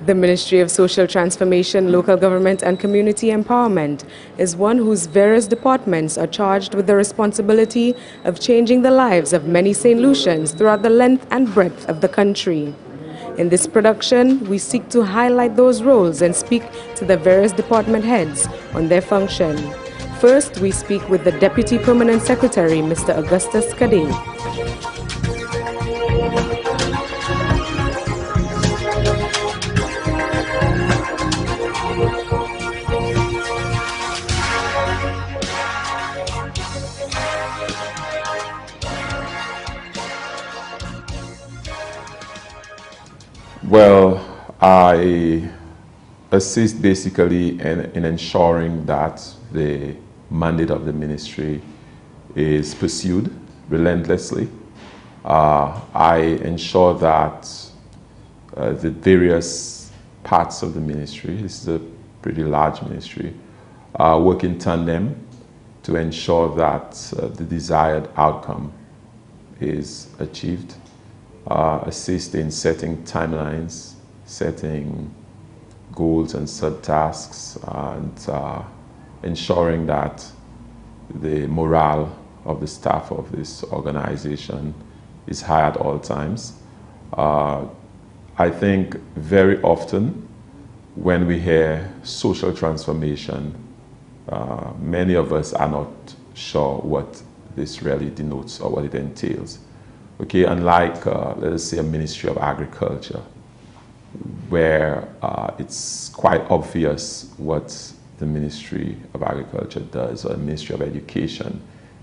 The Ministry of Social Transformation, Local Government and Community Empowerment is one whose various departments are charged with the responsibility of changing the lives of many St. Lucians throughout the length and breadth of the country. In this production, we seek to highlight those roles and speak to the various department heads on their function. First, we speak with the Deputy Permanent Secretary, Mr. Augustus Kadey. Well, I assist basically in ensuring that the mandate of the ministry is pursued relentlessly. I ensure that the various parts of the ministry, this is a pretty large ministry, work in tandem to ensure that the desired outcome is achieved. Assist in setting timelines, setting goals and subtasks, and ensuring that the morale of the staff of this organization is high at all times. I think very often when we hear social transformation, many of us are not sure what this really denotes or what it entails. Okay, unlike, let us say, a Ministry of Agriculture, where it's quite obvious what the Ministry of Agriculture does, or the Ministry of Education,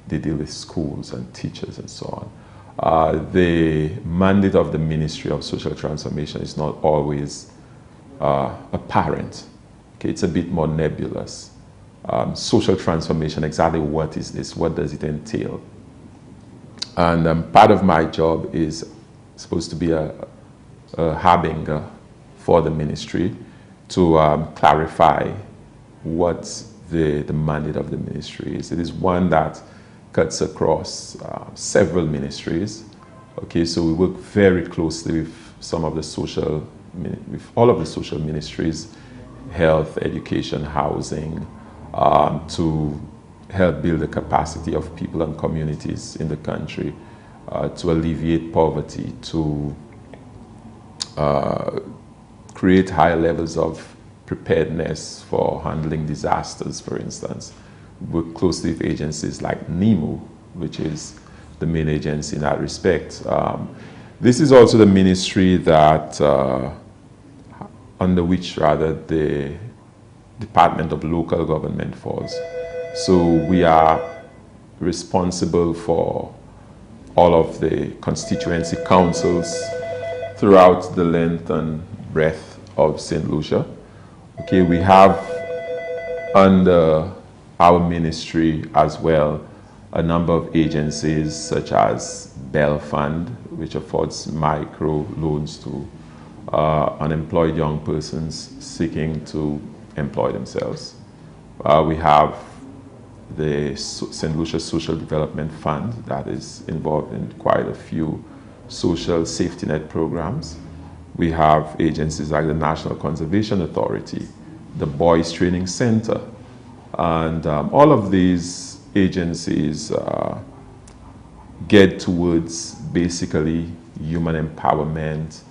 they deal with schools and teachers and so on. The mandate of the Ministry of Social Transformation is not always apparent. Okay, it's a bit more nebulous. Social transformation, exactly what is this? What does it entail? And part of my job is supposed to be a harbinger for the ministry to clarify what the mandate of the ministry is. It is one that cuts across several ministries. Okay, so we work very closely with some of the with all of the social ministries, health, education, housing, to help build the capacity of people and communities in the country, to alleviate poverty, to create higher levels of preparedness for handling disasters, for instance. We work closely with agencies like NEMO, which is the main agency in that respect. This is also the ministry that, under which rather the Department of Local Government falls. So we are responsible for all of the constituency councils throughout the length and breadth of St. Lucia. Okay, we have under our ministry as well a number of agencies such as Bell Fund, which affords micro loans to unemployed young persons seeking to employ themselves. We have the St. Lucia Social Development Fund that is involved in quite a few social safety net programs. We have agencies like the National Conservation Authority, the Boys Training Center, and all of these agencies get towards basically human empowerment,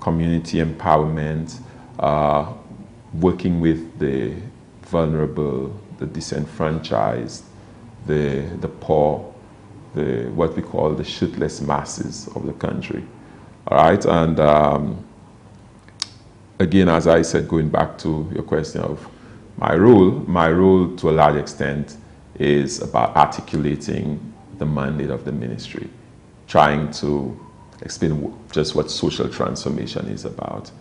community empowerment, working with the vulnerable, the disenfranchised, the poor, what we call the shirtless masses of the country. All right, and again, as I said, going back to your question of my role to a large extent is about articulating the mandate of the ministry, trying to explain just what social transformation is about.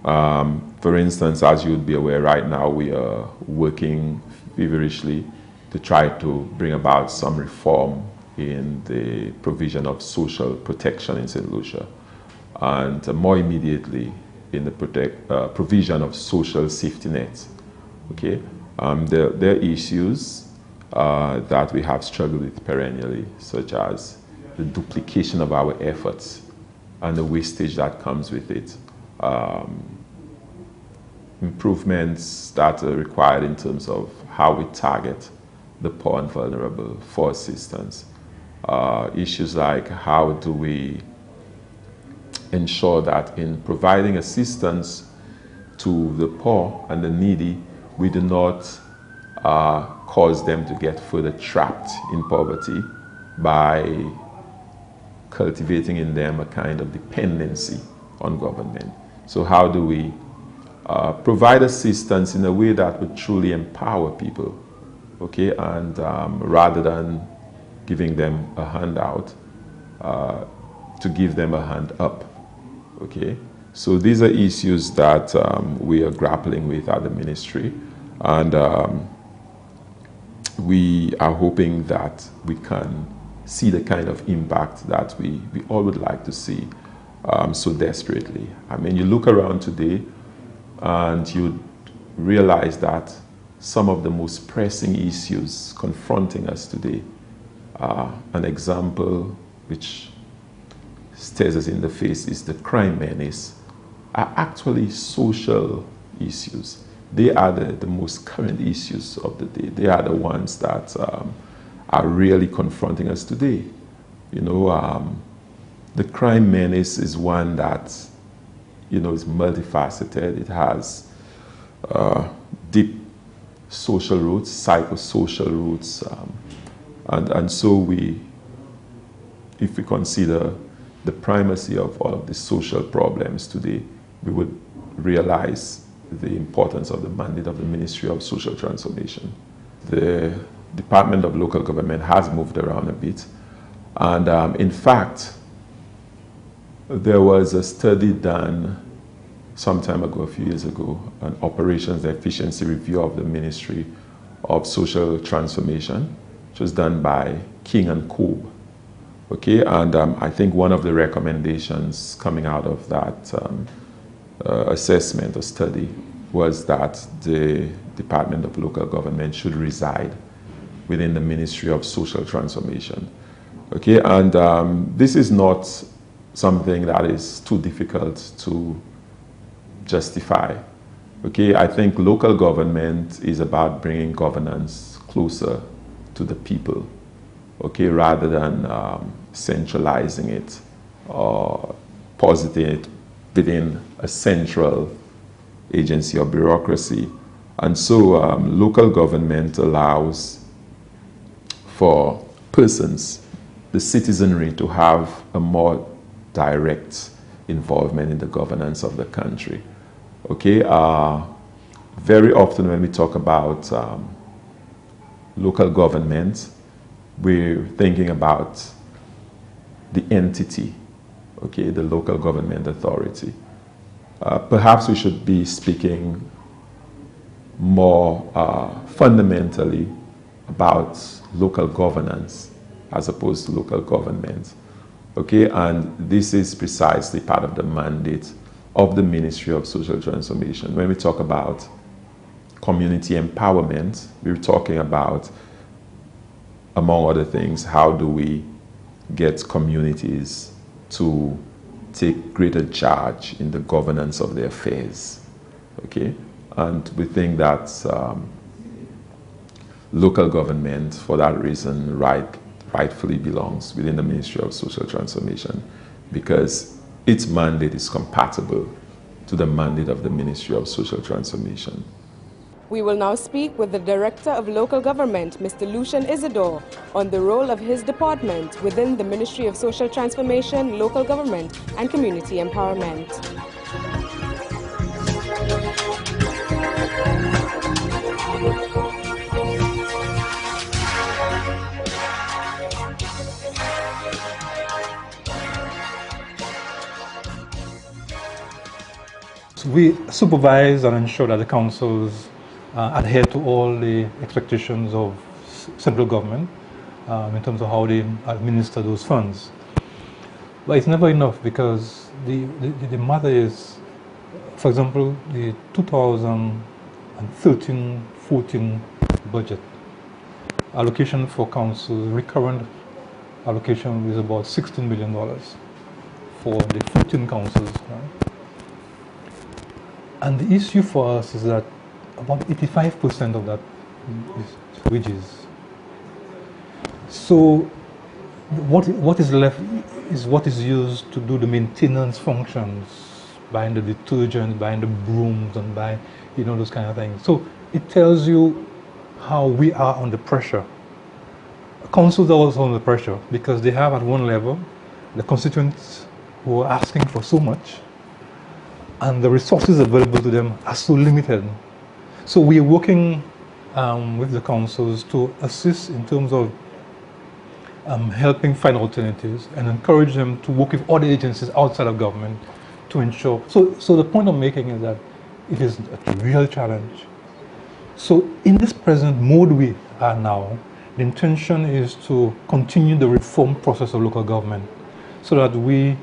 For instance, as you would be aware, right now we are working feverishly to try to bring about some reform in the provision of social protection in St. Lucia, and more immediately in the provision of social safety nets. Okay, there are issues that we have struggled with perennially, such as the duplication of our efforts and the wastage that comes with it. Improvements that are required in terms of how we target the poor and vulnerable for assistance. Issues like how do we ensure that in providing assistance to the poor and the needy, we do not cause them to get further trapped in poverty by cultivating in them a kind of dependency on government. So how do we provide assistance in a way that would truly empower people, okay, and rather than giving them a handout, to give them a hand up, okay? So these are issues that we are grappling with at the ministry, and we are hoping that we can see the kind of impact that we all would like to see so desperately. I mean, you look around today and you realize that some of the most pressing issues confronting us today, an example which stares us in the face is the crime menace, are actually social issues. They are the most current issues of the day. They are the ones that are really confronting us today. You know, the crime menace is one that, you know, is multifaceted. It has deep social roots, psychosocial roots, and so if we consider the primacy of all of the social problems today, we would realize the importance of the mandate of the Ministry of Social Transformation. The Department of Local Government has moved around a bit, and in fact, there was a study done some time ago, a few years ago, an operations efficiency review of the Ministry of Social Transformation, which was done by King and Cobb. Okay, and I think one of the recommendations coming out of that assessment or study was that the Department of Local Government should reside within the Ministry of Social Transformation. Okay, and this is not something that is too difficult to justify. Okay, I think local government is about bringing governance closer to the people, okay, rather than centralizing it or positing it within a central agency or bureaucracy. And so local government allows for persons, the citizenry, to have a more direct involvement in the governance of the country. Okay, very often when we talk about local government, we're thinking about the entity, okay, the local government authority. Perhaps we should be speaking more fundamentally about local governance as opposed to local government. Okay, and this is precisely part of the mandate of the Ministry of Social Transformation. When we talk about community empowerment, we're talking about, among other things, how do we get communities to take greater charge in the governance of their affairs, okay? And we think that local government, for that reason, rightfully belongs within the Ministry of Social Transformation, because its mandate is compatible to the mandate of the Ministry of Social Transformation. We will now speak with the Director of Local Government, Mr. Lucian Isidore, on the role of his department within the Ministry of Social Transformation, Local Government and Community Empowerment. We supervise and ensure that the councils adhere to all the expectations of central government in terms of how they administer those funds. But it's never enough, because the matter is, for example, the 2013-14 budget allocation for councils, recurrent allocation is about $16 million for the 14 councils. Right? And the issue for us is that about 85% of that is wages. So what is left is what is used to do the maintenance functions, buying the detergent, buying the brooms, and buying, those kind of things. So it tells you how we are under pressure. Councils are also under pressure because they have at one level the constituents who are asking for so much, and the resources available to them are so limited. So we are working with the councils to assist in terms of helping find alternatives and encourage them to work with other agencies outside of government to ensure. So the point I'm making is that it is a real challenge. So in this present mode we are now, the intention is to continue the reform process of local government so that we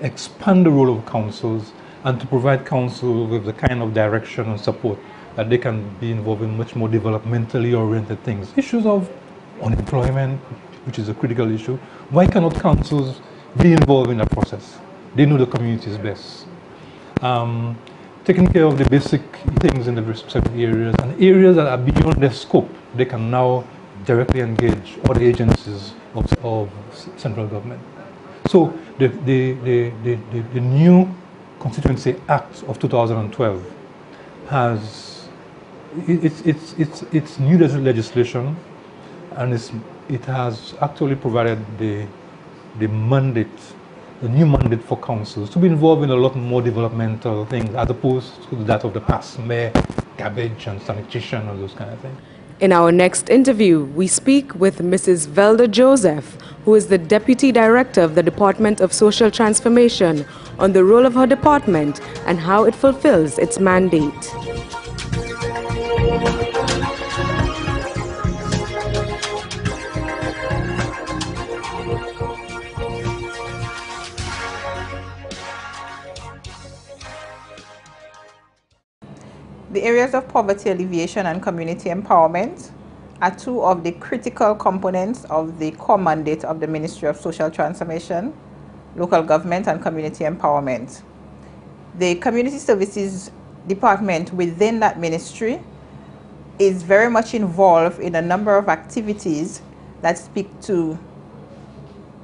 expand the role of councils and to provide councils with the kind of direction and support that they can be involved in much more developmentally oriented things. Issues of unemployment, which is a critical issue. Why cannot councils be involved in that process? They know the communities best. Taking care of the basic things in the respective areas, and areas that are beyond their scope, they can now directly engage other agencies of central government. So the new Constituency Act of 2012 has it's new legislation, and it has actually provided the mandate, the new mandate for councils to be involved in a lot more developmental things as opposed to that of the past, mere garbage and sanitation and those kind of things. In our next interview, we speak with Mrs. Velda Joseph, who is the Deputy Director of the Department of Social Transformation, on the role of her department and how it fulfills its mandate. The areas of poverty alleviation and community empowerment are two of the critical components of the core mandate of the Ministry of Social Transformation, Local Government and Community Empowerment. The Community Services Department within that ministry is very much involved in a number of activities that speak to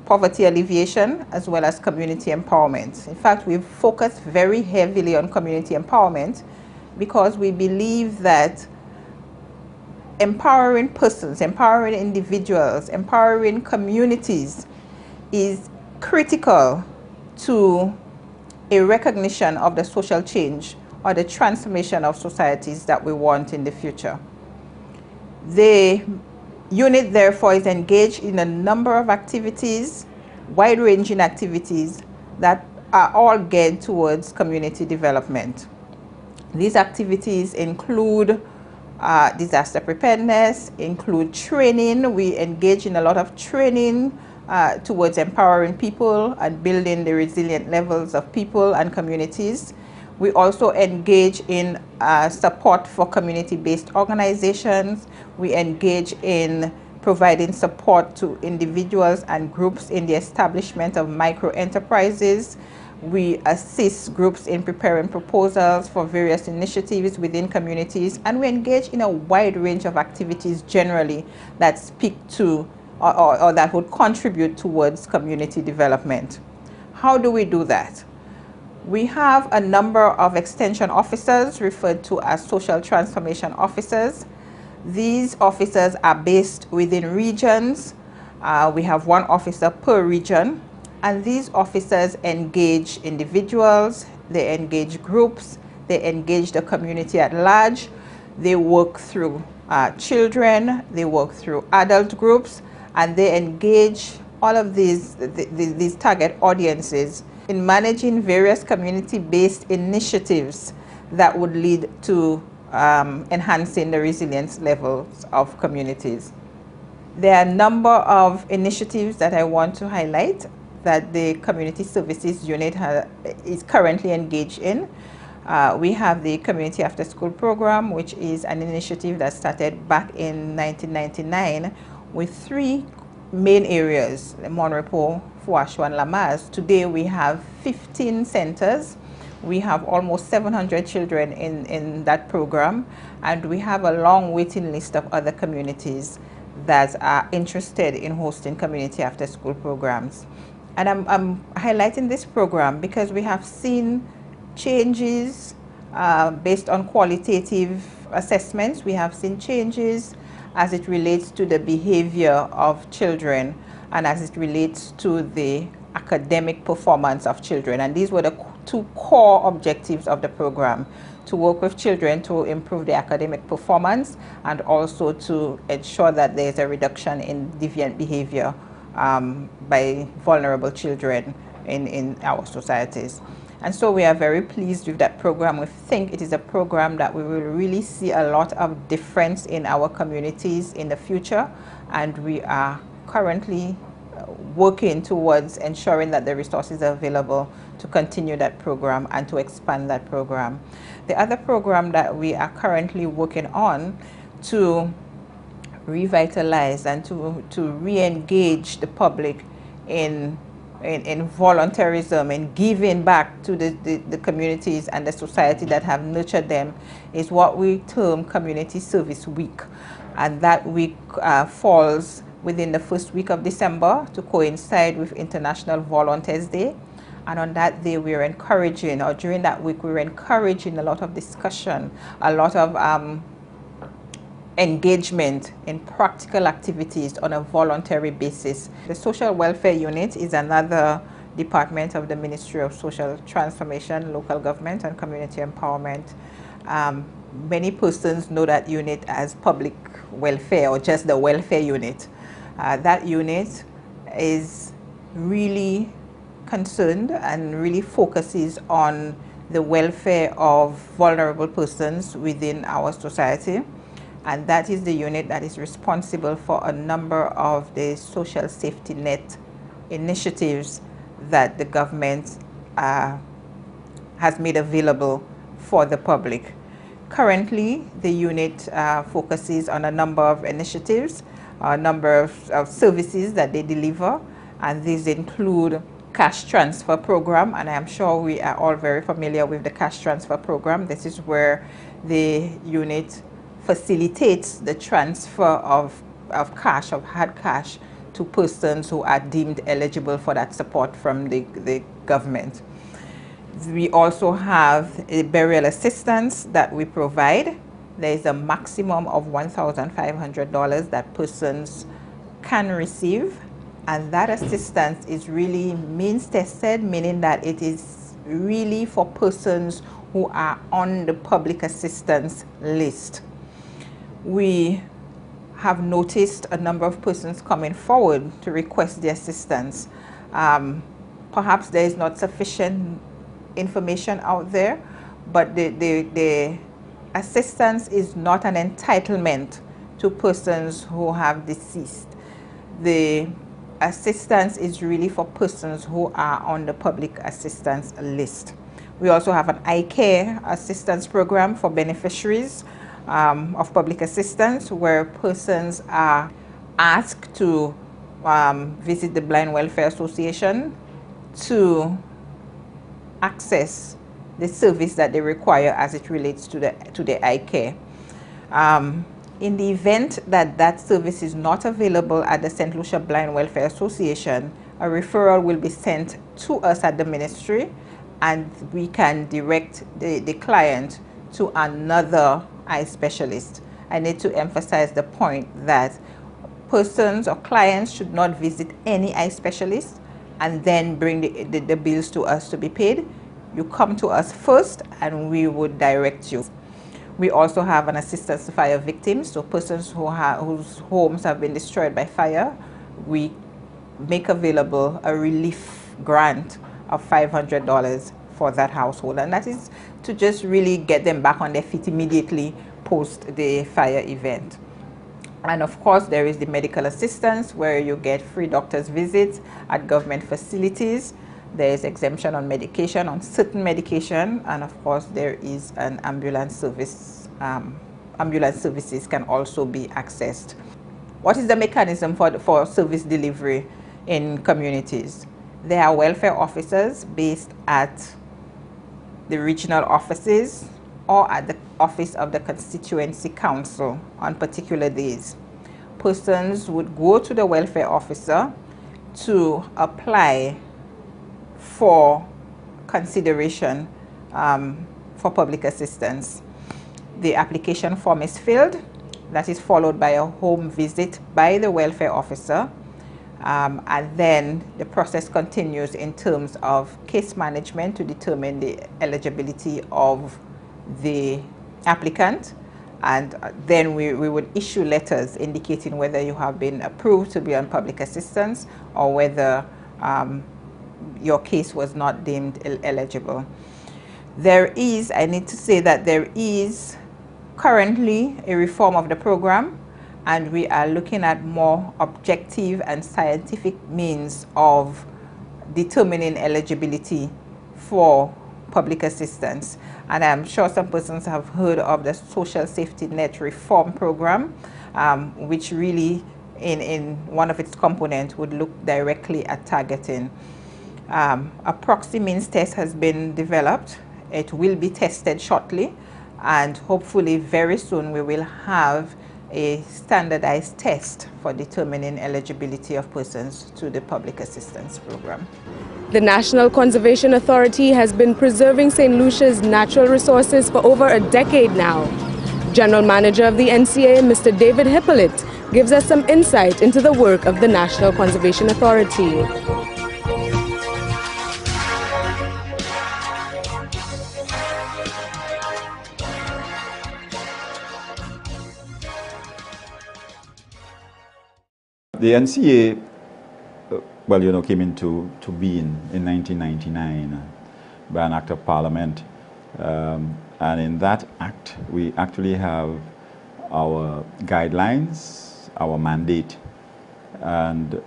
poverty alleviation as well as community empowerment. In fact, we've focused very heavily on community empowerment because we believe that empowering persons, empowering individuals, empowering communities is critical to a recognition of the social change or the transformation of societies that we want in the future. The unit, therefore, is engaged in a number of activities, wide-ranging activities that are all geared towards community development. These activities include disaster preparedness, include training. We engage in a lot of training towards empowering people and building the resilient levels of people and communities. We also engage in support for community-based organizations. We engage in providing support to individuals and groups in the establishment of micro-enterprises. We assist groups in preparing proposals for various initiatives within communities, and we engage in a wide range of activities generally that speak to or that would contribute towards community development. How do we do that? We have a number of extension officers referred to as social transformation officers. These officers are based within regions. We have one officer per region, and these officers engage individuals, they engage groups, they engage the community at large, they work through children, they work through adult groups, and they engage all of these target audiences in managing various community-based initiatives that would lead to enhancing the resilience levels of communities. There are a number of initiatives that I want to highlight that the Community Services Unit is currently engaged in. We have the Community After School Program, which is an initiative that started back in 1999 with 3 main areas: Monrepo, Fuasho, and Lamaze. Today we have 15 centers. We have almost 700 children in that program, and we have a long waiting list of other communities that are interested in hosting community after school programs. And I'm highlighting this program because we have seen changes based on qualitative assessments. We have seen changes as it relates to the behavior of children and as it relates to the academic performance of children. And these were the 2 core objectives of the program: to work with children to improve their academic performance and also to ensure that there's a reduction in deviant behavior by vulnerable children in our societies. And so we are very pleased with that program. We think it is a program that we will really see a lot of difference in our communities in the future, and we are currently working towards ensuring that the resources are available to continue that program and to expand that program. The other program that we are currently working on to revitalize and to re-engage the public in voluntarism and giving back to the communities and the society that have nurtured them is what we term Community Service Week. And that week falls within the first week of December to coincide with International Volunteers Day. And on that day, we're encouraging, or during that week, we're encouraging a lot of discussion, a lot of engagement in practical activities on a voluntary basis. The Social Welfare Unit is another department of the Ministry of Social Transformation, Local Government and Community Empowerment. Many persons know that unit as public welfare or just the welfare unit. That unit is really concerned and really focuses on the welfare of vulnerable persons within our society. And that is the unit that is responsible for a number of the social safety net initiatives that the government has made available for the public. Currently, the unit focuses on a number of initiatives, a number of services that they deliver, and these include cash transfer program, and I'm sure we are all very familiar with the cash transfer program. This is where the unit facilitates the transfer of cash, of hard cash, to persons who are deemed eligible for that support from the government. We also have a burial assistance that we provide. There is a maximum of $1,500 that persons can receive, and that assistance is really means tested, meaning that it is really for persons who are on the public assistance list. We have noticed a number of persons coming forward to request the assistance. Perhaps there is not sufficient information out there, but the assistance is not an entitlement to persons who have deceased. The assistance is really for persons who are on the public assistance list. We also have an iCare assistance program for beneficiaries of public assistance, where persons are asked to visit the Blind Welfare Association to access the service that they require as it relates to the iCare. In the event that that service is not available at the St. Lucia Blind Welfare Association, a referral will be sent to us at the ministry, and we can direct the client to another eye specialist. I need to emphasize the point that persons or clients should not visit any eye specialist and then bring the bills to us to be paid. You come to us first and we would direct you. We also have an assistance to fire victims, so persons whose homes have been destroyed by fire. We make available a relief grant of $500 for that household, and that is to just really get them back on their feet immediately post the fire event. And of course, there is the medical assistance where you get free doctor's visits at government facilities. There is exemption on medication, on certain medication, and of course there is an ambulance service. Ambulance services can also be accessed. What is the mechanism for service delivery in communities? There are welfare officers based at the regional offices or at the office of the constituency council on particular days. Persons would go to the welfare officer to apply for consideration for public assistance. The application form is filled. That is followed by a home visit by the welfare officer. And then the process continues in terms of case management to determine the eligibility of the applicant. And then we would issue letters indicating whether you have been approved to be on public assistance or whether your case was not deemed eligible. I need to say that there is currently a reform of the program, and we are looking at more objective and scientific means of determining eligibility for public assistance. And I'm sure some persons have heard of the Social Safety Net Reform Program, which really, in one of its components, would look directly at targeting. A proxy means test has been developed. It will be tested shortly, and hopefully very soon we will have a standardized test for determining eligibility of persons to the public assistance program. The National Conservation Authority has been preserving St. Lucia's natural resources for over a decade now. General Manager of the NCA, Mr. David Hippolyte, gives us some insight into the work of the National Conservation Authority. The NCA, came into being in 1999 by an act of Parliament. And in that act, we actually have our guidelines, our mandate, and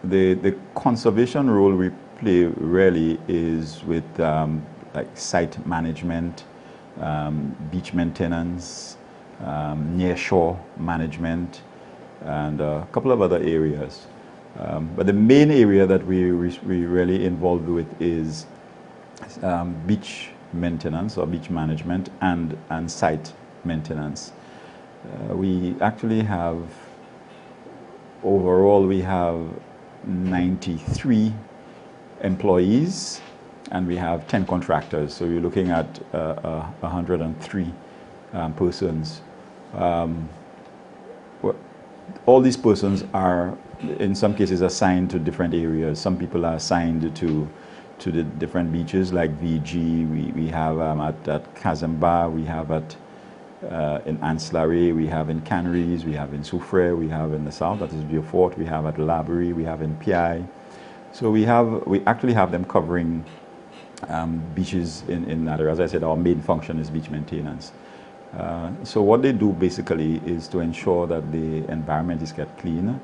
the conservation role we play really is with like site management, beach maintenance, nearshore management, and a couple of other areas. But the main area that we really involved with is beach maintenance or beach management and site maintenance. We actually have, overall we have 93 employees and we have 10 contractors. So you're looking at 103 persons. All these persons are, in some cases, assigned to different areas. Some people are assigned to the different beaches, like VG. We have at Kazamba, we have at in Ancillary, we have in Canaries, we have in Soufrière, we have in the south, that is Beaufort, we have at Laborie, we have in Piaille. So we actually have them covering beaches in that area. As I said, our main function is beach maintenance. So what they do basically is to ensure that the environment is kept clean.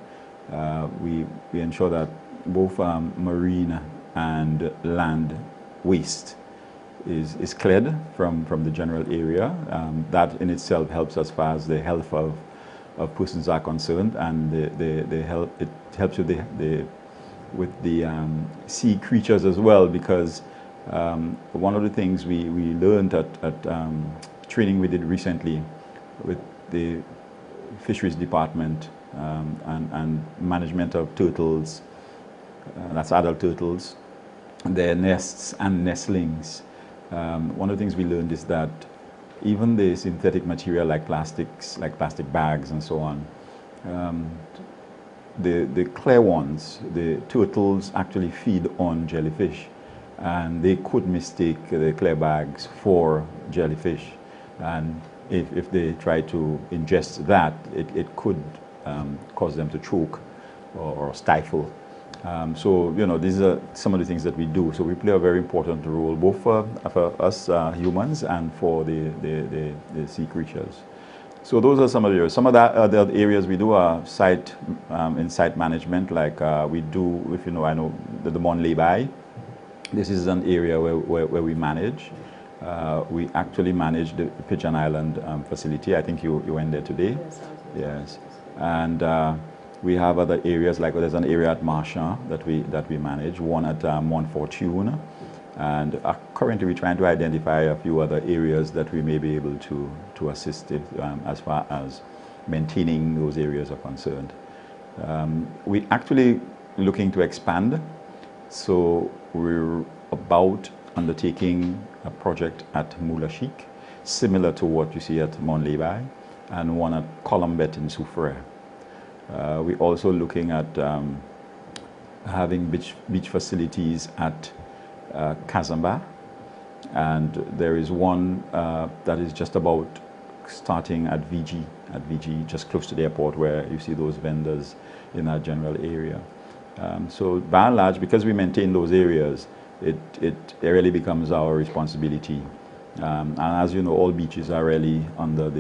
We ensure that both marine and land waste is cleared from the general area. That in itself helps as far as the health of persons are concerned, and it helps with the sea creatures as well, because one of the things we learned at training we did recently with the fisheries department and management of turtles, that's adult turtles, their nests and nestlings. One of the things we learned is that even the synthetic material like plastics, like plastic bags and so on, the clear ones, the turtles actually feed on jellyfish, and they could mistake the clear bags for jellyfish. And if they try to ingest that, it could cause them to choke or stifle. So, you know, these are some of the things that we do. So we play a very important role, both for us humans and for the sea creatures. So those are some of the areas. Some of the other areas we do are in site management, like we do, if you know, I know the Mon Lay. This is an area where we manage. We actually manage the Pigeon Island facility. I think you went there today. Yes. And we have other areas, like there's an area at Marchand that we manage, one at Mont Fortune, and currently we're trying to identify a few other areas that we may be able to assist in, as far as maintaining those areas are concerned. We're actually looking to expand, so we're about undertaking a project at Moula Chic, similar to what you see at Mont Lay, and one at Colombette in Soufrière. We're also looking at having beach facilities at Kazamba, and there is one that is just about starting at VG, just close to the airport, where you see those vendors in that general area. So by and large, because we maintain those areas, it really becomes our responsibility. And as you know, all beaches are really under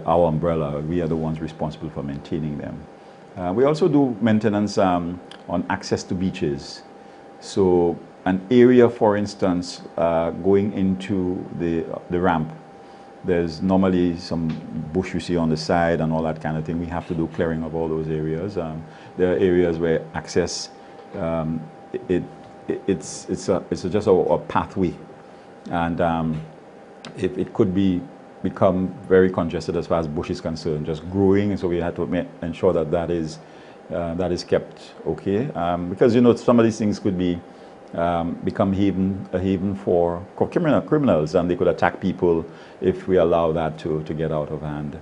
our umbrella. We are the ones responsible for maintaining them. We also do maintenance on access to beaches. So an area, for instance, going into the ramp, there's normally some bush you see on the side and all that kind of thing. We have to do clearing of all those areas. There are areas where access, it's just a pathway, and it could become very congested as far as bush is concerned, just growing, and so we had to ensure that that is kept okay, because you know some of these things could be become a haven for criminals, and they could attack people if we allow that to get out of hand.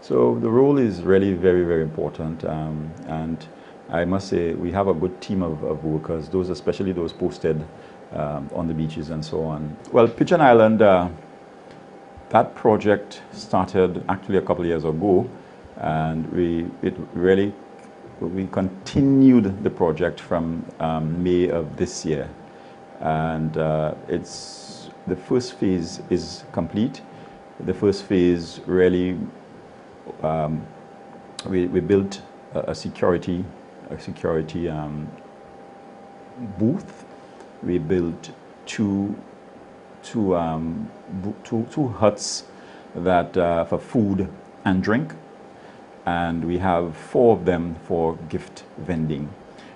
So the role is really very, very important, and I must say we have a good team of workers, especially those posted on the beaches and so on. Well, Pigeon Island, that project started actually a couple of years ago, and we continued the project from May of this year, and the first phase is complete. The first phase really, we built a security booth. We built two huts that for food and drink, and we have 4 of them for gift vending.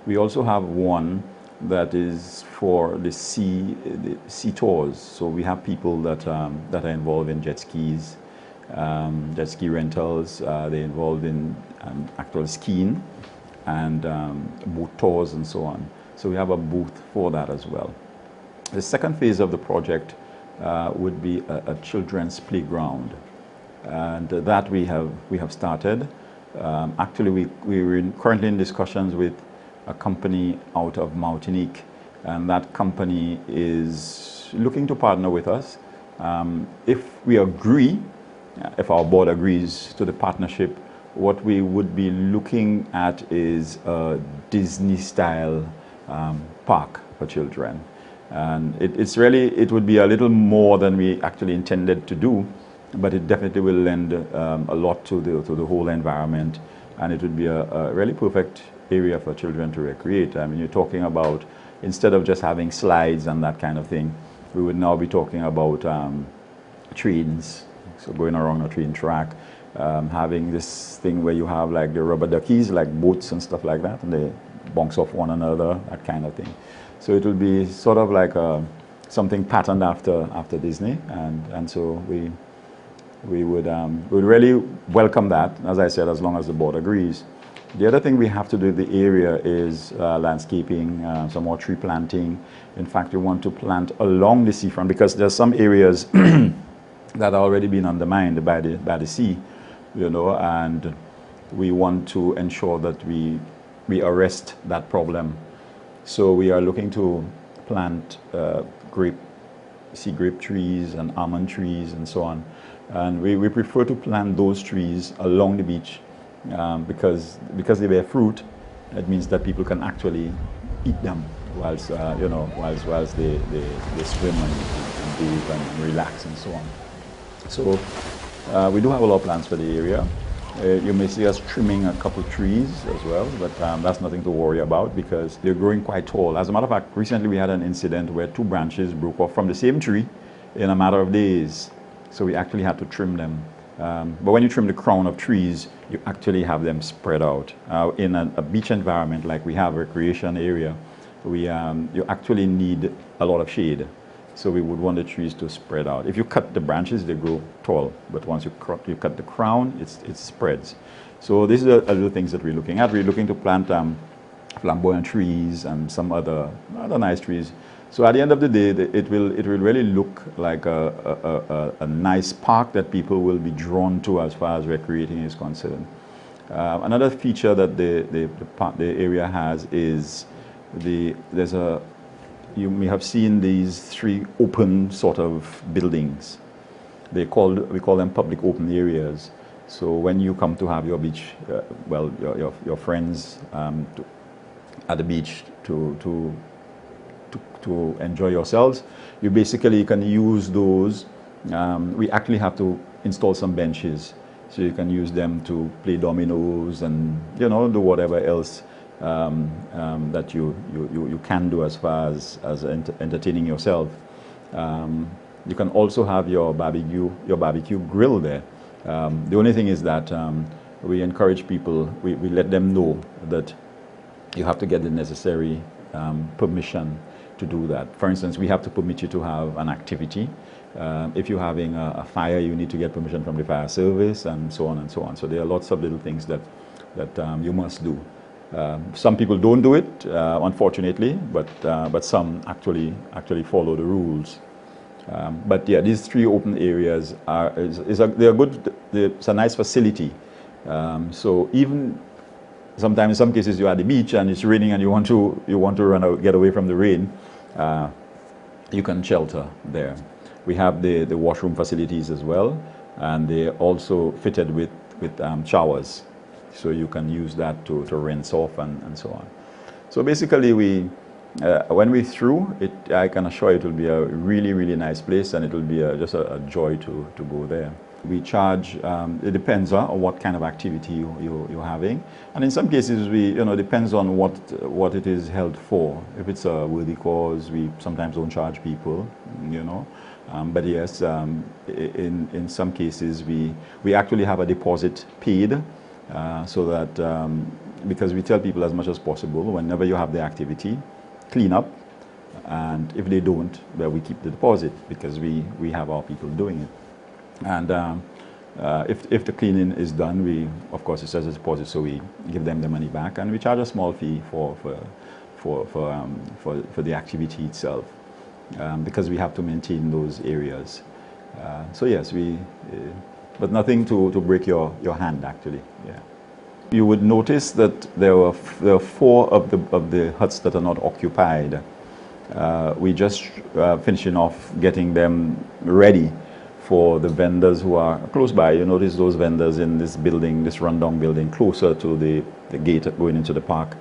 We also have one that is for the sea tours. So we have people that are involved in jet skis, jet ski rentals. They're involved in actual skiing and boat tours and so on. So we have a booth for that as well. The second phase of the project would be a children's playground, and that we have started. Actually, we're currently in discussions with a company out of Martinique, and that company is looking to partner with us. If we agree, if our board agrees to the partnership, what we would be looking at is a Disney-style park for children. And it would be a little more than we actually intended to do, but it definitely will lend a lot to the whole environment, and it would be a really perfect area for children to recreate. I mean, you're talking about, instead of just having slides and that kind of thing, we would now be talking about trains, so going around a train track, having this thing where you have like the rubber duckies, like boats and stuff like that, and they bounce off one another, that kind of thing. So it will be sort of like something patterned after Disney, and so we would really welcome that, as I said, as long as the board agrees. The other thing we have to do in the area is landscaping, some more tree planting. In fact, we want to plant along the seafront because there's some areas that are already been undermined by the sea, you know, and we want to ensure that we arrest that problem. So we are looking to plant sea grape trees and almond trees and so on. And we prefer to plant those trees along the beach because they bear fruit. It means that people can actually eat them whilst you know, whilst they swim and bathe and relax and so on. So we do have a lot of plans for the area. You may see us trimming a couple trees as well, but that's nothing to worry about because they're growing quite tall. As a matter of fact, recently we had an incident where 2 branches broke off from the same tree in a matter of days. So we actually had to trim them. But when you trim the crown of trees, you actually have them spread out. In a beach environment like we have, a recreation area, you actually need a lot of shade. So we would want the trees to spread out. If you cut the branches, they grow tall. But once you cut the crown, it spreads. So these are the things that we're looking at. We're looking to plant flamboyant trees and some other nice trees. So at the end of the day, it will really look like a nice park that people will be drawn to as far as recreating is concerned. Another feature that the area has is you may have seen these 3 open sort of buildings. We call them public open areas. So when you come to have your beach, your friends at the beach to enjoy yourselves, you basically can use those. We actually have to install some benches, so you can use them to play dominoes and, you know, do whatever else that you can do as far as entertaining yourself. You can also have your barbecue grill there. The only thing is that we encourage people, we let them know that you have to get the necessary permission to do that. For instance, we have to permit you to have an activity. If you're having a fire, you need to get permission from the fire service and so on and so on. So there are lots of little things that you must do. Some people don't do it, unfortunately, but some actually follow the rules. But yeah, these 3 open areas they're good. It's a nice facility. So even sometimes, in some cases, you're at the beach and it's raining and you want to run out, get away from the rain, you can shelter there. We have the washroom facilities as well, and they're also fitted with showers. So you can use that to rinse off and so on. So basically, when we're through, I can assure you it will be a really, really nice place, and it will be just a joy to go there. We charge, it depends on what kind of activity you're having. And in some cases, depends on what it is held for. If it's a worthy cause, we sometimes don't charge people, you know. But yes, in some cases, we actually have a deposit paid. So that, because we tell people as much as possible, whenever you have the activity, clean up, and if they don't, well, we keep the deposit because we have our people doing it. And if the cleaning is done, of course, it says a deposit, so we give them the money back, and we charge a small fee for the activity itself, because we have to maintain those areas. So yes, but nothing to break your hand, actually. Yeah. You would notice that there are 4 of the huts that are not occupied. We just finishing off getting them ready for the vendors who are close by. You notice those vendors in this building, this rundown building, closer to the gate going into the park.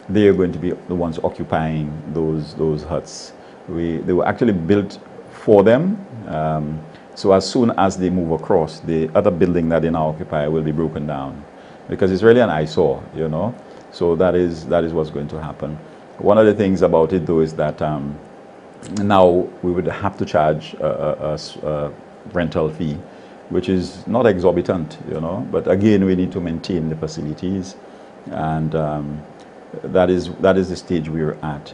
They are going to be the ones occupying those huts. They were actually built for them. So as soon as they move across, the other building that they now occupy will be broken down, because it's really an eyesore, you know. So that is what's going to happen. One of the things about it, though, is that now we would have to charge a rental fee, which is not exorbitant, you know. But again, we need to maintain the facilities, and that is the stage we're at.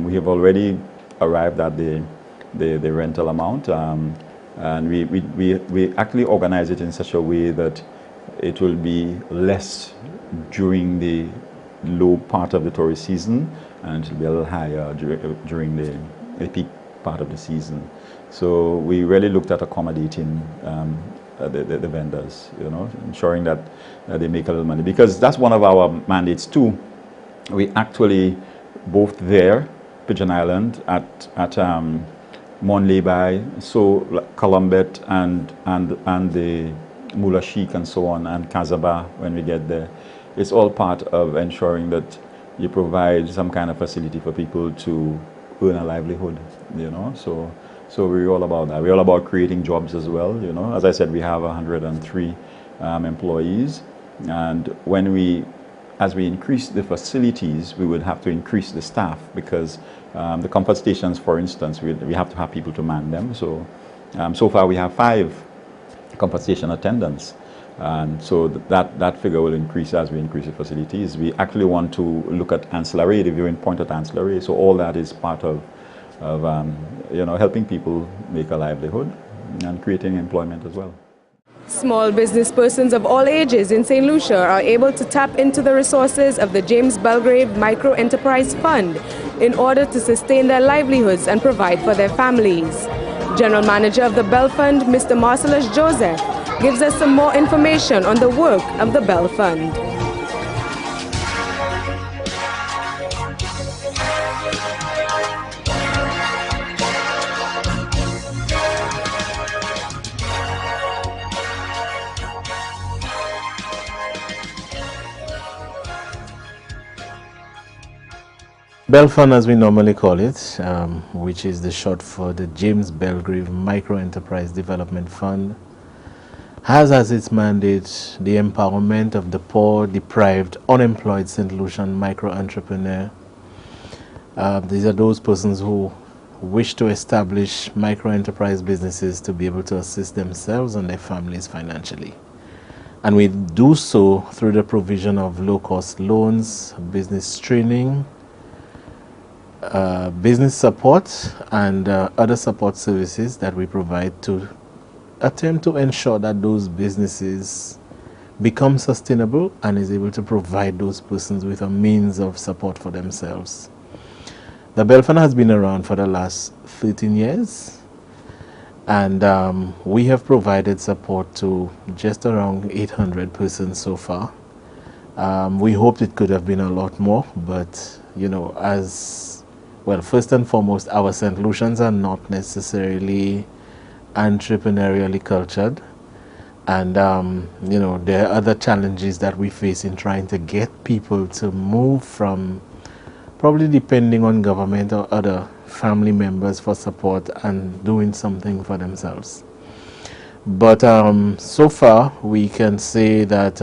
We have already arrived at the rental amount. And we actually organize it in such a way that It will be less during the low part of the tourist season, and it will be a little higher during the peak part of the season. So we really looked at accommodating the vendors, you know, ensuring that they make a little money, because that's one of our mandates too. We actually, both there, Pigeon Island, at Montlebay, so Columbet and the Mula Sheikh and so on, and Kazaba when we get there. It's all part of ensuring that you provide some kind of facility for people to earn a livelihood, you know. So we're all about that. We're all about creating jobs as well, you know. As I said, we have 103 employees, and as we increase the facilities, we would have to increase the staff, because the comfort stations, for instance, we have to have people to man them. So so far we have 5 comfort station attendants, and so that figure will increase as we increase the facilities. We actually want to look at ancillary, the viewing point at ancillary. So all that is part of you know, helping people make a livelihood and creating employment as well. Small business persons of all ages in St. Lucia are able to tap into the resources of the James Belgrave Micro Enterprise Fund in order to sustain their livelihoods and provide for their families. General Manager of the Bell Fund, Mr. Marcellus Joseph, gives us some more information on the work of the Bell Fund. Bell Fund, as we normally call it, which is the short for the James Belgrave Micro Enterprise Development Fund, has as its mandate the empowerment of the poor, deprived, unemployed St. Lucian micro-entrepreneur. These are those persons who wish to establish micro-enterprise businesses to be able to assist themselves and their families financially. And we do so through the provision of low-cost loans, business training, business support, and other support services that we provide to attempt to ensure that those businesses become sustainable and is able to provide those persons with a means of support for themselves. The Bell Fund has been around for the last 13 years, and we have provided support to just around 800 persons so far. We hoped it could have been a lot more, but you know, well, first and foremost, our St. Lucians are not necessarily entrepreneurially cultured, and you know, there are other challenges that we face in trying to get people to move from probably depending on government or other family members for support and doing something for themselves. But so far we can say that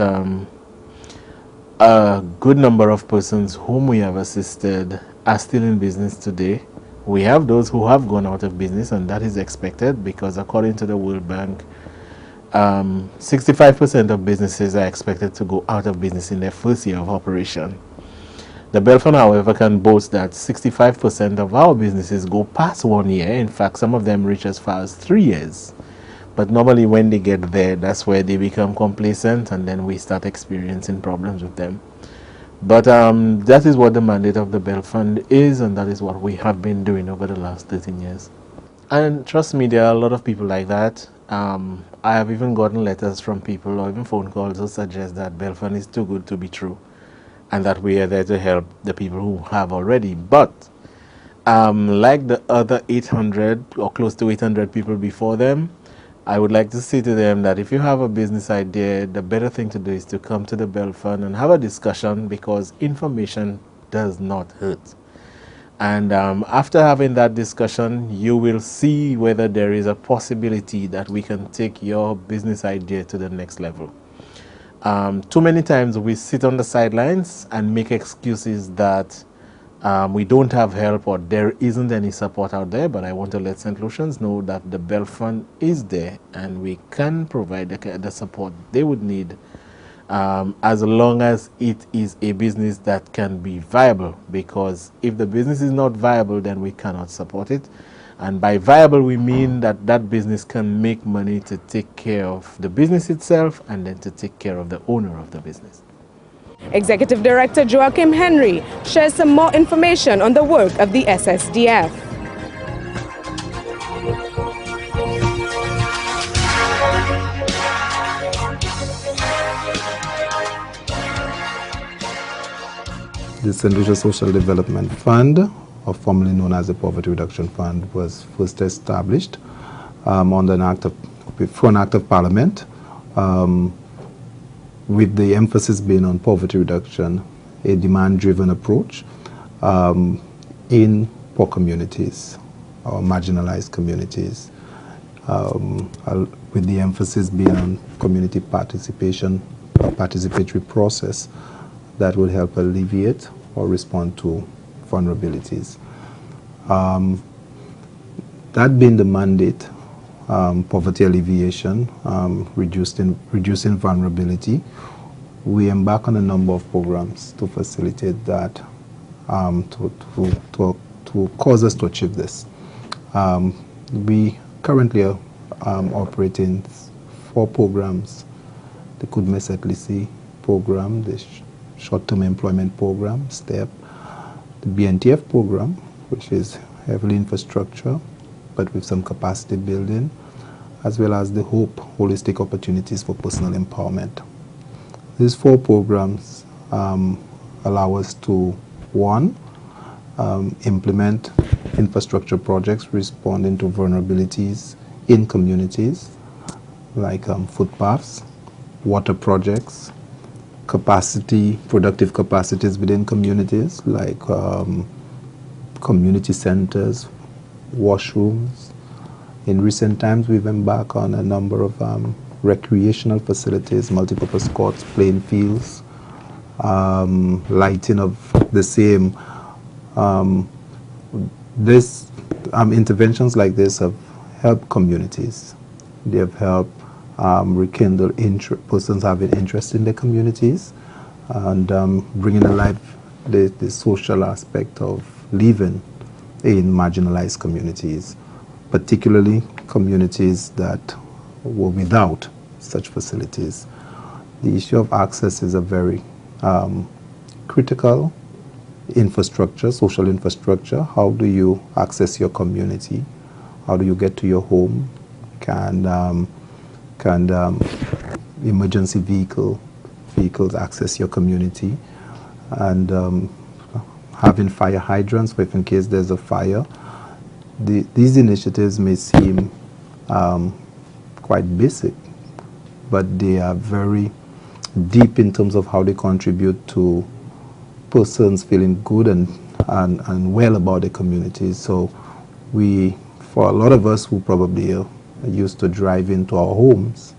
a good number of persons whom we have assisted are still in business today. We have those who have gone out of business, and that is expected, because according to the World Bank, 65% of businesses are expected to go out of business in their first year of operation. The Bell Fund, however, can boast that 65% of our businesses go past 1 year. In fact, some of them reach as far as 3 years. But normally when they get there, that's where they become complacent, and then we start experiencing problems with them. But that is what the mandate of the Bell Fund is, and that is what we have been doing over the last 13 years. And trust me, there are a lot of people like that. I have even gotten letters from people or even phone calls who suggest that Bell Fund is too good to be true, and that we are there to help the people who have already. But like the other 800 or close to 800 people before them, I would like to say to them that if you have a business idea, the better thing to do is to come to the Bell Fund and have a discussion, because information does not hurt. And after having that discussion, you will see whether there is a possibility that we can take your business idea to the next level. Too many times we sit on the sidelines and make excuses that we don't have help or there isn't any support out there, but I want to let St. Lucians know that the Bell Fund is there, and we can provide the support they would need as long as it is a business that can be viable, because if the business is not viable, then we cannot support it. And by viable, we mean that that business can make money to take care of the business itself and then to take care of the owner of the business. Executive Director Joachim Henry shares some more information on the work of the SSDF. The St. Lucia Social Development Fund, or formerly known as the Poverty Reduction Fund, was first established under an act of Parliament, with the emphasis being on poverty reduction, a demand-driven approach in poor communities or marginalized communities, with the emphasis being on community participation, a participatory process that would help alleviate or respond to vulnerabilities. That being the mandate, poverty alleviation, reducing vulnerability, we embark on a number of programs to facilitate that, to cause us to achieve this. We currently are operating 4 programs: the Kudme Setlisi program, the Short-Term Employment Program, STEP, the BNTF program, which is heavily infrastructure, but with some capacity building, as well as the HOPE, Holistic Opportunities for Personal Empowerment. These 4 programs allow us to, 1, implement infrastructure projects responding to vulnerabilities in communities, like footpaths, water projects, productive capacities within communities, like community centers, washrooms. In recent times, we've embarked on a number of recreational facilities, multipurpose courts, playing fields, lighting of the same. Interventions like this have helped communities. They have helped rekindle persons having interest in their communities, and bringing alive the social aspect of living in marginalized communities, particularly communities that were without such facilities. The issue of access is a very critical infrastructure, social infrastructure. How do you access your community? How do you get to your home? Can emergency vehicles access your community? And having fire hydrants, if in case there's a fire. These initiatives may seem quite basic, but they are very deep in terms of how they contribute to persons feeling good and well about the community. So for a lot of us who probably are used to drive into our homes,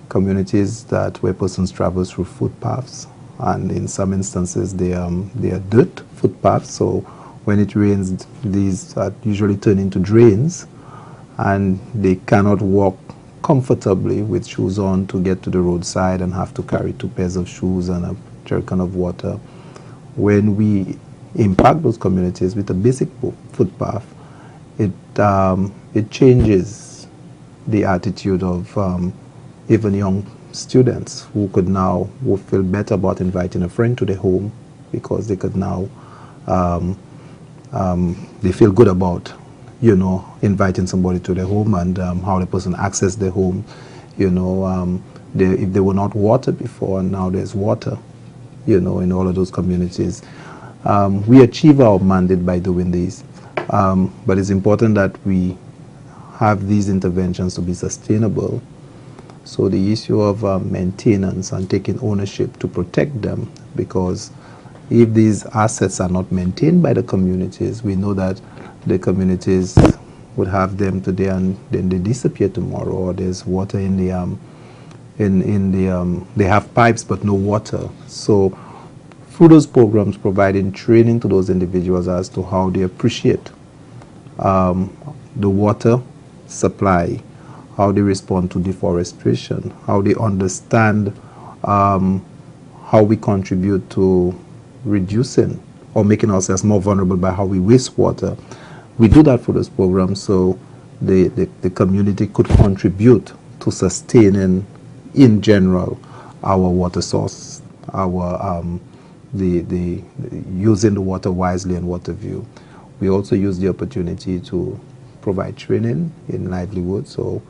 communities where persons travel through footpaths, and in some instances they are dirt footpaths, so when it rains, these usually turn into drains, and they cannot walk comfortably with shoes on to get to the roadside and have to carry 2 pairs of shoes and a jerrycan of water. When we impact those communities with a basic footpath, it changes the attitude of even young students who will feel better about inviting a friend to their home, because they could now they feel good about inviting somebody to their home, and how the person access their home. If they were not watered before, and now there's water in all of those communities. We achieve our mandate by doing these, but it's important that we have these interventions to be sustainable. So the issue of maintenance and taking ownership to protect them, because if these assets are not maintained by the communities, we know that the communities would have them today and then they disappear tomorrow, or there's water in the they have pipes but no water. So through those programs, providing training to those individuals as to how they appreciate the water supply, how they respond to deforestation, how they understand how we contribute to reducing or making ourselves more vulnerable by how we waste water. We do that for this program so the community could contribute to sustaining, in general, our water source, our the using the water wisely and water view. We also use the opportunity to provide training in livelihood. So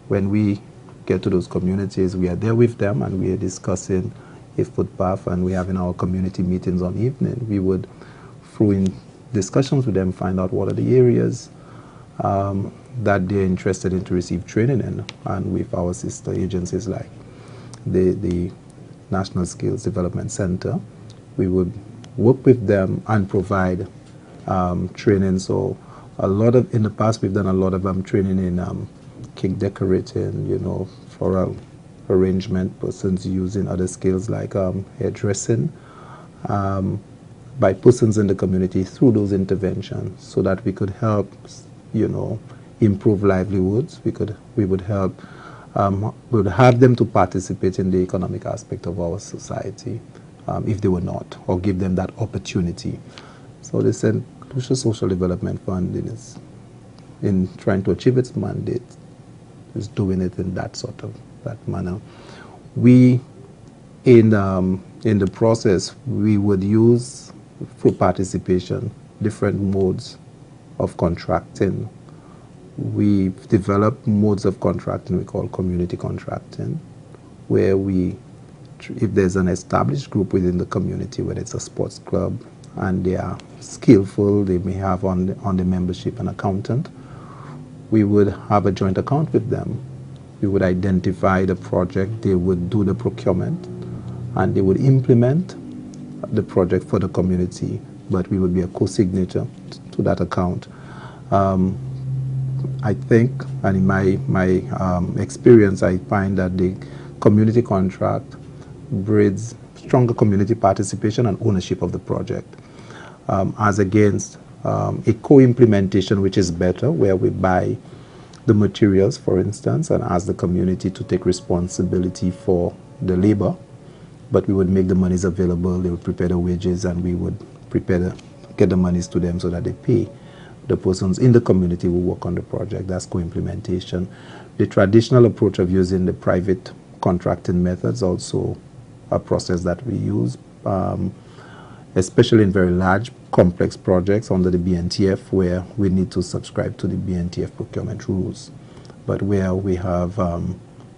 when we get to those communities, we are there with them and we are discussing a footpath, and we have in our community meetings on evening. We would, through in discussions with them, find out what are the areas that they're interested in to receive training in, and with our sister agencies like the National Skills Development Center, we would work with them and provide training. So in the past we've done a lot of training in cake decorating, you know, floral arrangement, persons using other skills like hairdressing, by persons in the community through those interventions, so that we could help, you know, improve livelihoods. We would help, we would have them to participate in the economic aspect of our society if they were not, or give them that opportunity. So the St. Lucia Social Development Fund in trying to achieve its mandate is doing it in that manner. We, in the process, we would use, for participation, different modes of contracting. We've developed modes of contracting we call community contracting, where if there's an established group within the community, whether it's a sports club, and they are skillful, they may have on the membership an accountant, we would have a joint account with them. We would identify the project, they would do the procurement, and they would implement the project for the community, but we would be a co-signature to that account. I think, and in my experience, I find that the community contract breeds stronger community participation and ownership of the project, as against a co-implementation, which is better, where we buy the materials, for instance, and ask the community to take responsibility for the labor, but we would make the monies available, they would prepare the wages, and we would get the monies to them so that they pay. The persons in the community will work on the project. That's co-implementation. The traditional approach of using the private contracting methods, also a process that we use, especially in very large, complex projects under the BNTF, where we need to subscribe to the BNTF procurement rules, but where we have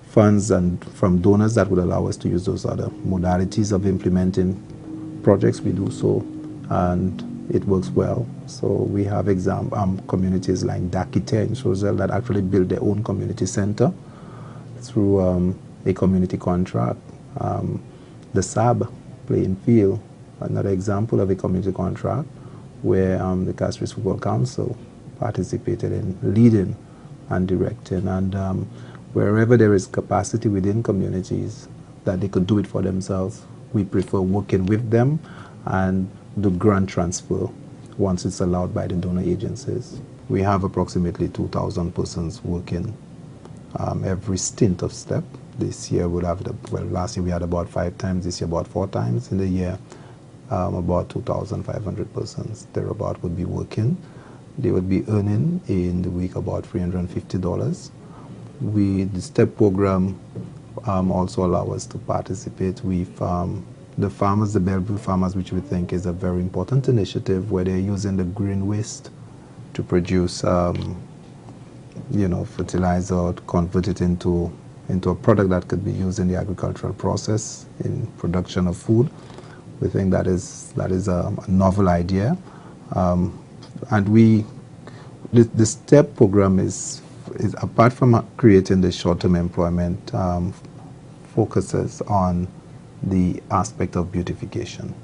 funds and from donors that would allow us to use those other modalities of implementing projects, we do so, and it works well. So we have communities like Dakite in Choiseul that actually build their own community center through a community contract. The SAB playing field, another example of a community contract where the Castries Football Council participated in leading and directing, and wherever there is capacity within communities that they could do it for themselves, we prefer working with them and do grant transfer once it's allowed by the donor agencies. We have approximately 2,000 persons working every stint of STEP. This year we'll have, last year we had about 5 times, this year about 4 times. In the year, about 2,500 persons thereabout would be working. They would be earning in the week about $350. The STEP program also allows us to participate with the farmers, the Bellevue farmers, which we think is a very important initiative, where they're using the green waste to produce, you know, fertilizer, convert it into a product that could be used in the agricultural process in production of food. We think that is a novel idea, and the STEP program is apart from creating the short-term employment, focuses on the aspect of beautification,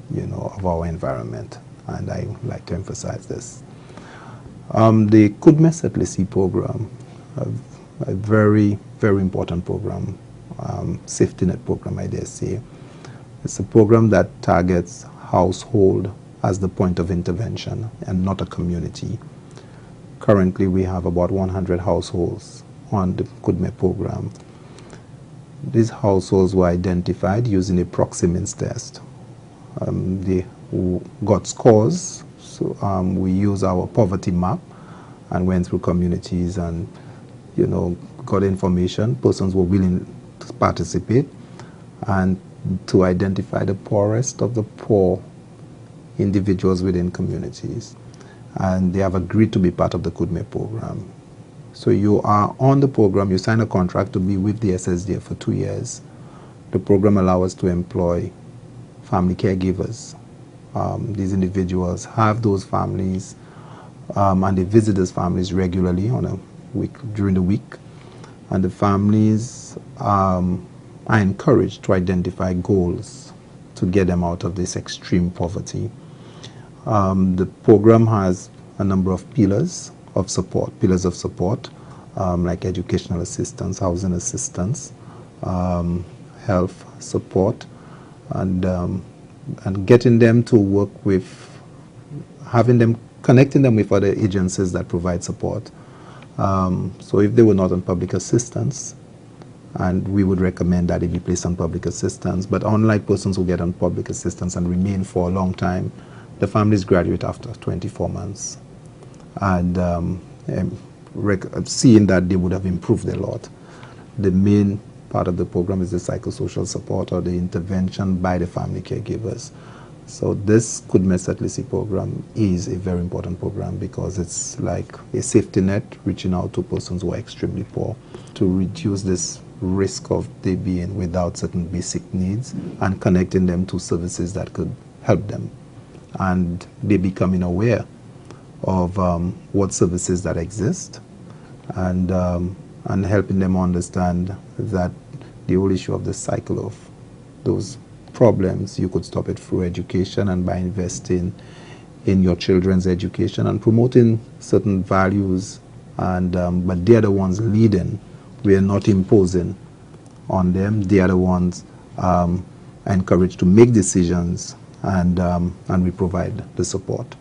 you know, of our environment, and I like to emphasize this. The Kudme Setlisi program, a very, very important program, safety net program, I dare say. It's a program that targets household as the point of intervention and not a community. Currently, we have about 100 households on the Kudme program. These households were identified using a Proximins test. They got scores, so we use our poverty map and went through communities and, got information. Persons were willing to participate and to identify the poorest of the poor individuals within communities. And they have agreed to be part of the KUDME program. So you are on the program, you sign a contract to be with the SSDF for 2 years. The program allows us to employ family caregivers. These individuals have those families and they visit those families regularly during the week. And the families are encouraged to identify goals to get them out of this extreme poverty. The program has a number of pillars of support, like educational assistance, housing assistance, health support, and getting them to work with, connecting them with other agencies that provide support. So if they were not on public assistance, and we would recommend that they be placed on public assistance, but unlike persons who get on public assistance and remain for a long time, the families graduate after 24 months. And seeing that they would have improved a lot. The main part of the program is the psychosocial support or the intervention by the family caregivers. So this KUDME Setlisi program is a very important program because it's like a safety net reaching out to persons who are extremely poor to reduce this risk of they being without certain basic needs and connecting them to services that could help them. And they becoming aware of what services that exist and helping them understand that the whole issue of the cycle of those problems, you could stop it through education and by investing in your children's education and promoting certain values. And but they are the ones leading. We are not imposing on them. They are the ones encouraged to make decisions, and we provide the support.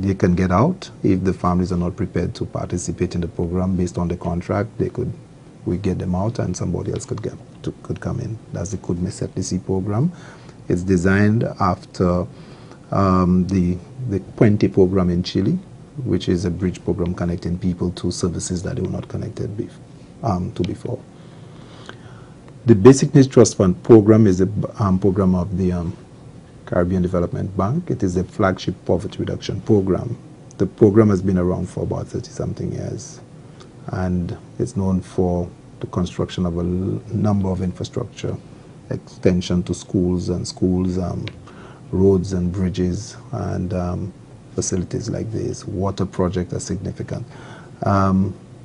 They can get out if the families are not prepared to participate in the program based on the contract. We get them out, and somebody else could come in. That's the KUDME Setlisi program. It's designed after the Puente program in Chile, which is a bridge program connecting people to services that they were not connected to before. The Basic Needs Trust Fund program is a program of the Caribbean Development Bank. It is a flagship poverty reduction program. The program has been around for about 30-something years, and it's known for the construction of a number of infrastructure, extension to schools, roads and bridges, and facilities like this. Water projects are significant.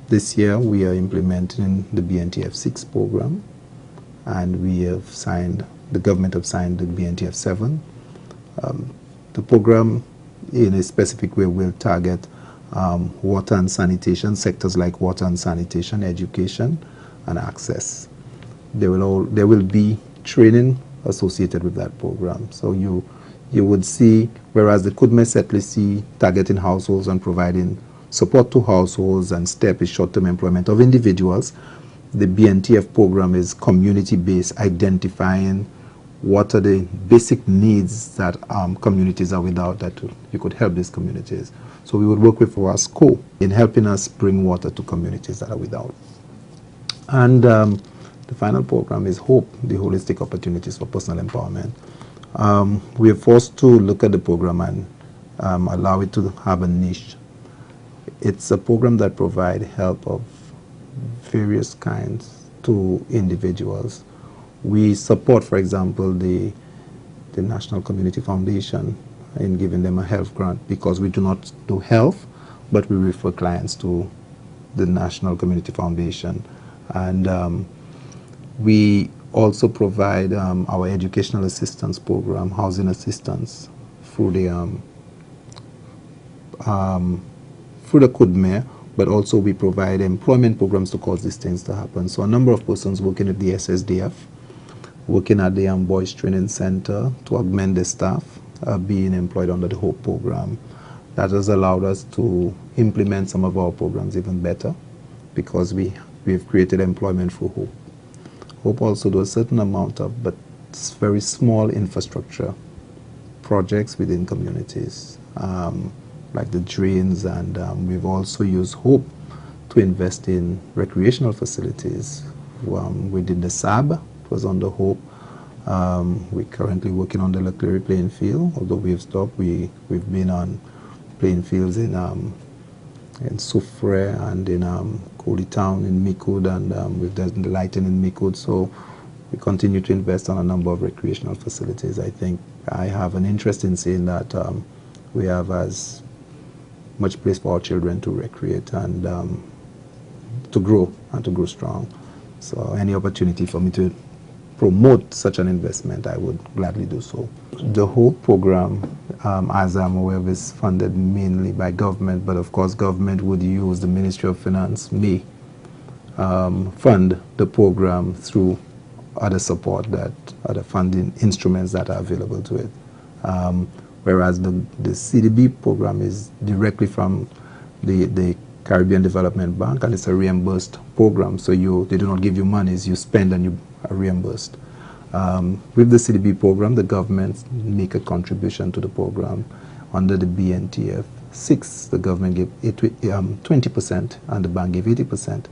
This year we are implementing the BNTF 6 program, and the government have signed the BNTF 7. The program in a specific way will target water and sanitation, sectors like water and sanitation, education, and access. There will be training associated with that program. So you would see, whereas the KUDME Setlisi targeting households and providing support to households, and STEP is short-term employment of individuals, the BNTF program is community-based, identifying what are the basic needs that communities are without that you could help these communities. So we would work with WASCO in helping us bring water to communities that are without. And the final program is HOPE, the Holistic Opportunities for Personal Empowerment. We are forced to look at the program and allow it to have a niche. It's a program that provides help of various kinds to individuals. We support, for example, the National Community Foundation in giving them a health grant, because we do not do health, but we refer clients to the National Community Foundation. And we also provide our educational assistance program, housing assistance, through the KUDME, but also we provide employment programs to cause these things to happen. So a number of persons working at the SSDF, working at the Boys Training Center to augment the staff, being employed under the HOPE program. That has allowed us to implement some of our programs even better, because we have created employment through HOPE. Hope also do a certain amount of, but it's very small infrastructure projects within communities, like the drains, and we've also used Hope to invest in recreational facilities. Within the SAB, it was under Hope. We're currently working on the Leclerc playing field, although we've stopped. We've been on playing fields in Soufrière and in Cody Town in Micoud, and we've done the lighting in Micoud. So we continue to invest on a number of recreational facilities. I think I have an interest in seeing that we have as much place for our children to recreate and to grow strong. So any opportunity for me to promote such an investment, I would gladly do so. The whole program, as I'm aware of, is funded mainly by government, but of course government would use, the Ministry of Finance may fund the program through other support, that other funding instruments that are available to it. Whereas the CDB program is directly from the Caribbean Development Bank, and it's a reimbursed program, so they do not give you monies, you spend and you are reimbursed. With the CDB program, the government make a contribution to the program. Under the BNTF 6, the government gave 20% and the bank gave 80%.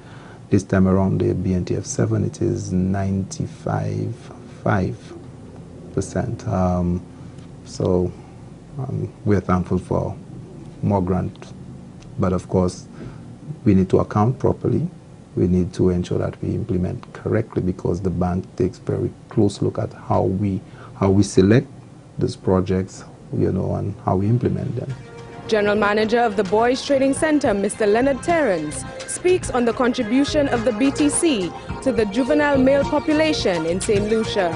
This time around the BNTF 7, it is 95.5%. So we're thankful for more grant, but of course we need to account properly. We need to ensure that we implement correctly, because the bank takes very close look at how we select these projects, and how we implement them. General Manager of the Boys Training Center, Mr. Leonard Terrence, speaks on the contribution of the BTC to the juvenile male population in St. Lucia.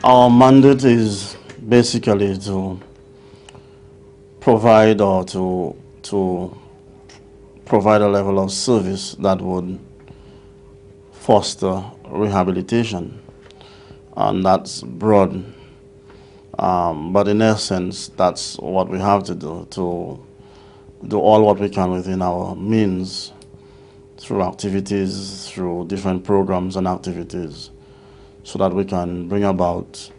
Our mandate is basically to provide to provide a level of service that would foster rehabilitation, and that's broad. But in essence, that's what we have to do all what we can within our means, through activities, through different programs and activities, so that we can bring about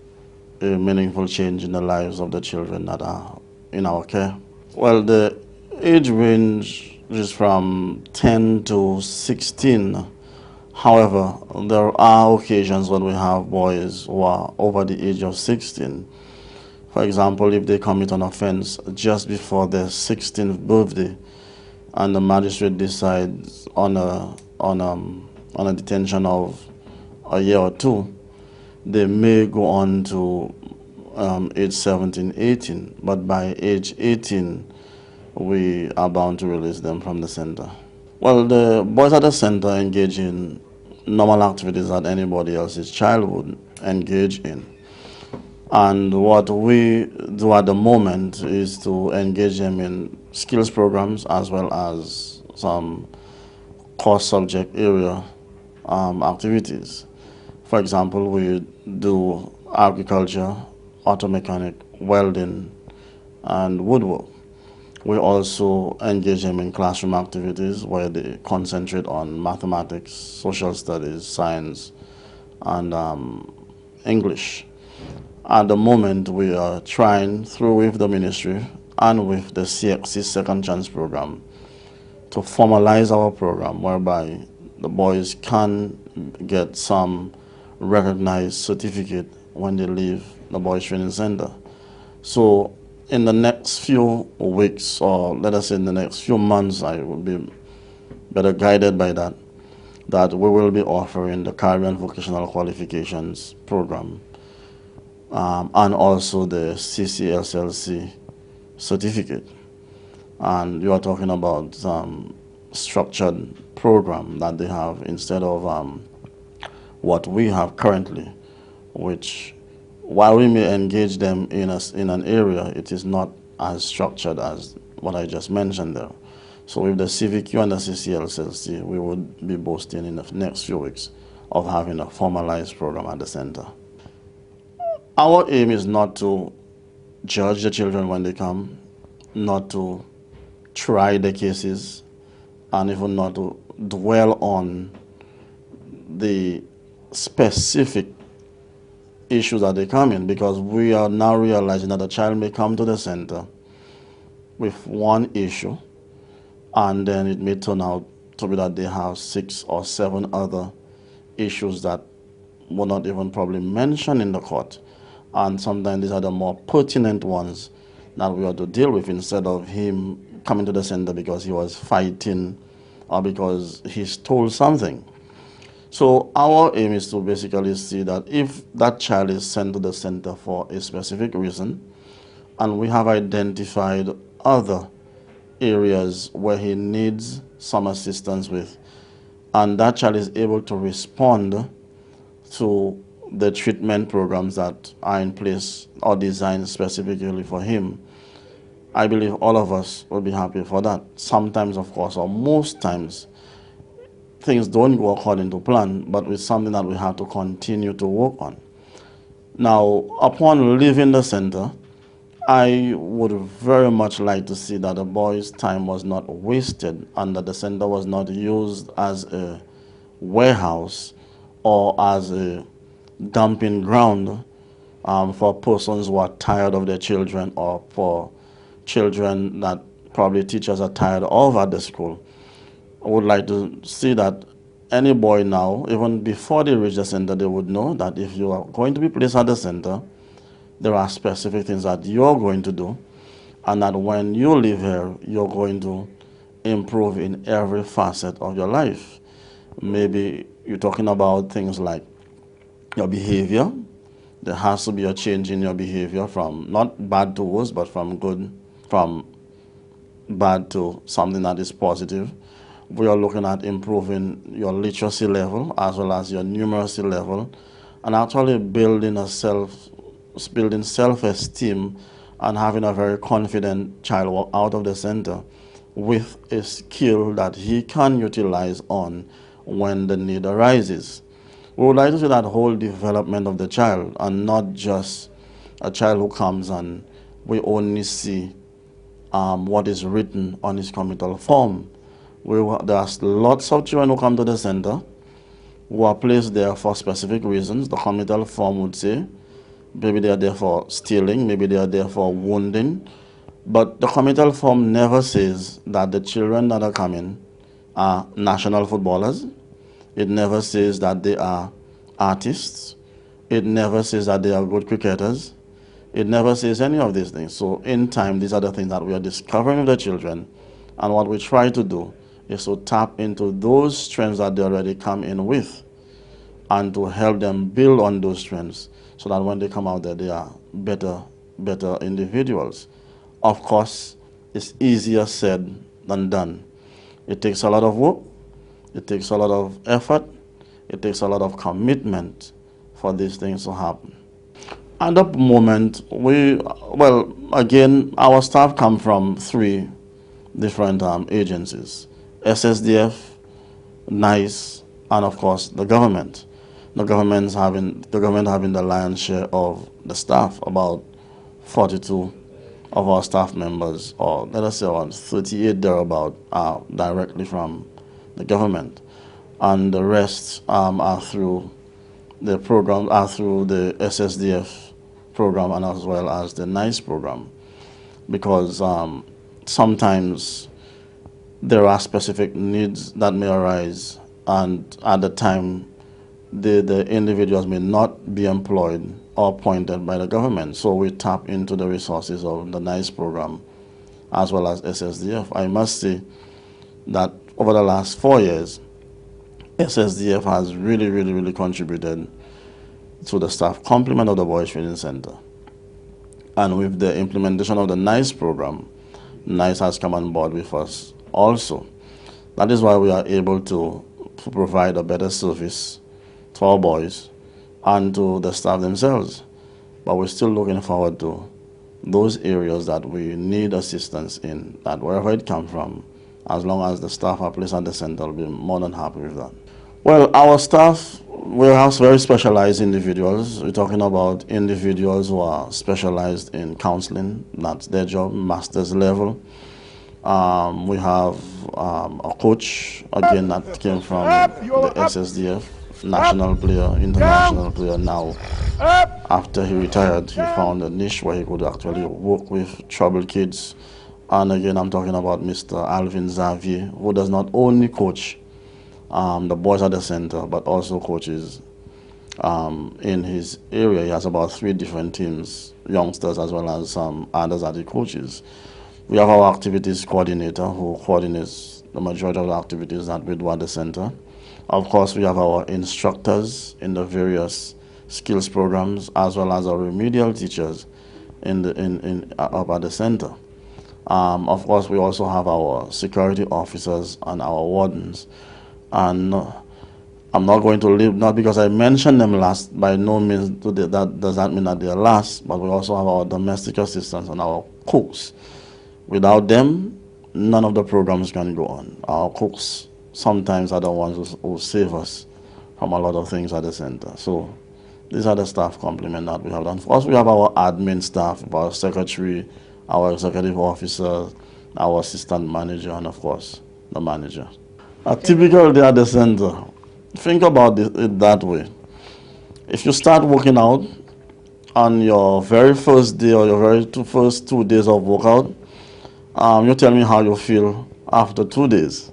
a meaningful change in the lives of the children that are in our care. Well, the age range is from 10 to 16. However, there are occasions when we have boys who are over the age of 16. For example, if they commit an offense just before their 16th birthday, and the magistrate decides on a detention of a year or two, they may go on to age 17, 18, but by age 18, we are bound to release them from the center. Well, the boys at the center engage in normal activities that anybody else's child would engage in. And what we do at the moment is to engage them in skills programs, as well as some core subject area activities. For example, we do agriculture, auto mechanic, welding, and woodwork. We also engage them in classroom activities where they concentrate on mathematics, social studies, science, and English. At the moment, we are trying, through with the ministry and with the CXC Second Chance program, to formalize our program whereby the boys can get some recognized certificate when they leave the Boys Training Center. So in the next few weeks, or let us say in the next few months, I will be better guided by that we will be offering the Caribbean Vocational Qualifications program, and also the CCSLC certificate. And you are talking about structured program that they have instead of what we have currently, which, while we may engage them in an area, it is not as structured as what I just mentioned there. So with the CVQ and the CCSLC, we would be boasting in the next few weeks of having a formalized program at the center. Our aim is not to judge the children when they come, not to try the cases, and even not to dwell on the specific issues that they come in, because we are now realizing that a child may come to the center with one issue, and then it may turn out to be that they have 6 or 7 other issues that were not even probably mentioned in the court. And sometimes these are the more pertinent ones that we have to deal with, instead of him coming to the center because he was fighting or because he stole something. So our aim is to basically see that if that child is sent to the center for a specific reason, and we have identified other areas where he needs some assistance with, and that child is able to respond to the treatment programs that are in place or designed specifically for him, I believe all of us will be happy for that. Sometimes, of course, or most times, things don't go according to plan, but it's something that we have to continue to work on. Now, upon leaving the center, I would very much like to see that the boy's time was not wasted and that the center was not used as a warehouse or as a dumping ground for persons who are tired of their children, or for children that probably teachers are tired of at the school. I would like to see that any boy now, even before they reach the center, they would know that if you are going to be placed at the center, there are specific things that you're going to do, and that when you leave here, you're going to improve in every facet of your life. Maybe you're talking about things like your behavior. There has to be a change in your behavior from not bad to worse, but from bad to something that is positive. We are looking at improving your literacy level as well as your numeracy level, and actually building self-esteem and having a very confident child walk out of the center with a skill that he can utilize on when the need arises. We would like to see that whole development of the child, and not just a child who comes and we only see what is written on his committal form. There's lots of children who come to the center who are placed there for specific reasons. The committal form would say maybe they are there for stealing, maybe they are there for wounding, but the committal form never says that the children that are coming are national footballers. It never says that they are artists. It never says that they are good cricketers. It never says any of these things. So in time, these are the things that we are discovering with the children, and what we try to do is to tap into those strengths that they already come in with, and to help them build on those strengths so that when they come out there, they are better individuals. Of course, it's easier said than done. It takes a lot of work. It takes a lot of effort. It takes a lot of commitment for these things to happen. At the moment, again, our staff come from 3 different agencies: SSDF, NICE, and of course the government. The government having the lion's share of the staff. About 42 of our staff members, or let us say around 38 thereabout, are directly from the government, and the rest are through the program, are through the SSDF program, and as well as the NICE program, because sometimes there are specific needs that may arise, and at the time the individuals may not be employed or appointed by the government. So we tap into the resources of the NICE program as well as SSDF. I must say that over the last 4 years, SSDF has really contributed to the staff complement of the Boys Training Center. And with the implementation of the NICE program, NICE has come on board with us also. That is why we are able to provide a better service to our boys and to the staff themselves. But we're still looking forward to those areas that we need assistance in, that wherever it comes from, as long as the staff are placed at the center, we'll be more than happy with that. Well, our staff We have very specialized individuals. We're talking about individuals who are specialized in counseling. That's their job, master's level. We have a coach, again, that came from the SSDF, national player, international player now. After he retired, he found a niche where he could actually work with troubled kids. And again, I'm talking about Mr. Alvin Xavier, who does not only coach the boys at the center, but also coaches in his area. He has about 3 different teams, youngsters as well as some others that he coaches. We have our activities coordinator who coordinates the majority of the activities that we do at the center. Of course, we have our instructors in the various skills programs as well as our remedial teachers up at the center. Of course, we also have our security officers and our wardens. And I'm not going to leave, not because I mentioned them last, by no means that does that mean that they're last, but we also have our domestic assistants and our cooks. Without them, none of the programs can go on. Our cooks sometimes are the ones who save us from a lot of things at the center. So these are the staff complement that we have done. Of course, we have our admin staff, our secretary, our executive officer, our assistant manager, and of course, the manager. A typical day at the center, think about it that way. If you start working out on your very first day or your first 2 days of workout, you tell me how you feel after 2 days.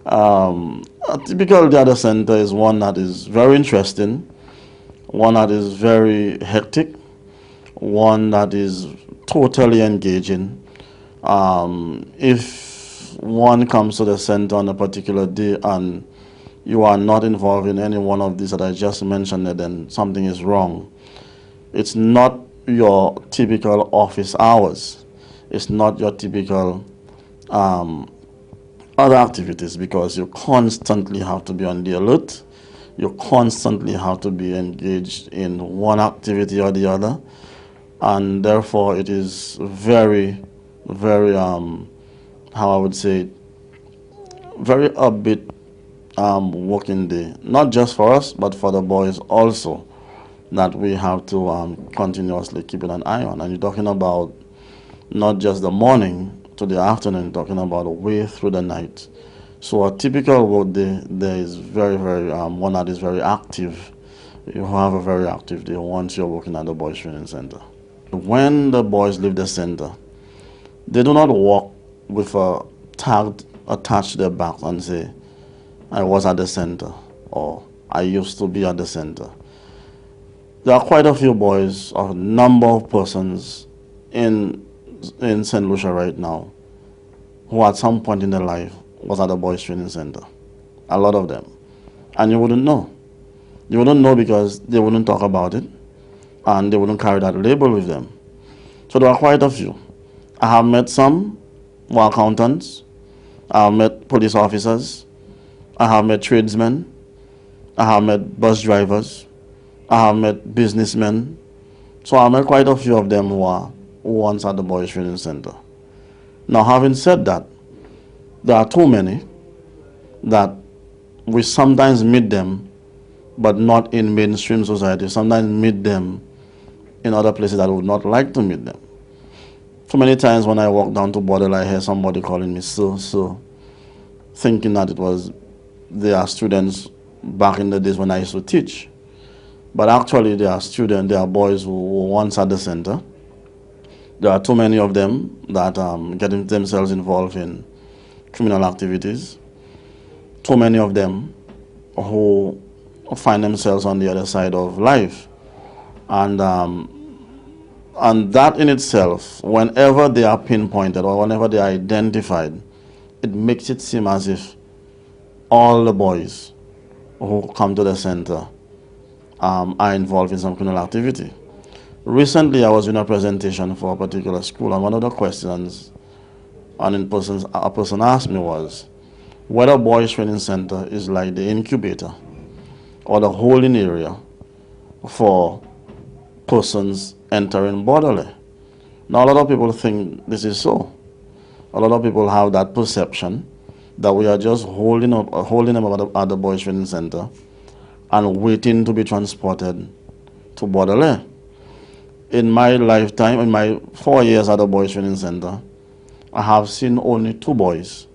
A typical day at the center is one that is very interesting, one that is very hectic, one that is totally engaging. If one comes to the center on a particular day and you are not involved in any one of these that I just mentioned, then something is wrong. It's not your typical office hours. It's not your typical other activities, because you constantly have to be on the alert. You constantly have to be engaged in one activity or the other. And therefore, it is very, very, how I would say, very upbeat working day. Not just for us, but for the boys also, that we have to continuously keep an eye on. And you're talking about not just the morning to the afternoon, you're talking about way through the night. So a typical work day there is very, very, one that is very active. You have a very active day once you're working at the Boys Training Center. When the boys leave the center, they do not walk with a tag attached to their back and say, I was at the center, or I used to be at the center. There are quite a few boys, a number of persons in St. Lucia right now who at some point in their life was at the Boys Training Center. A lot of them. And you wouldn't know. You wouldn't know because they wouldn't talk about it and they wouldn't carry that label with them. So there are quite a few. I have met some who are accountants. I have met police officers. I have met tradesmen. I have met bus drivers. I have met businessmen. So I met quite a few of them who are once at the Boys Training Center. Now, having said that, there are too many that we sometimes meet them, but not in mainstream society. Sometimes meet them in other places that I would not like to meet them. So many times when I walk down to Bordel, I hear somebody calling me sir, thinking that it was their students back in the days when I used to teach. But actually, they are students, they are boys who were once at the center. There are too many of them that getting themselves involved in criminal activities. Too many of them who find themselves on the other side of life. And that in itself, whenever they are pinpointed or whenever they are identified, it makes it seem as if all the boys who come to the center are involved in some criminal activity. Recently, I was in a presentation for a particular school, and one of the questions a person asked me was whether Boys Training Center is like the incubator or the holding area for persons entering Borderley. Now, a lot of people think this is so. A lot of people have that perception that we are just holding them at the Boys Training Center, and waiting to be transported to Bordelais. In my lifetime, in my 4 years at the Boys Training Center, I have seen only 2 boys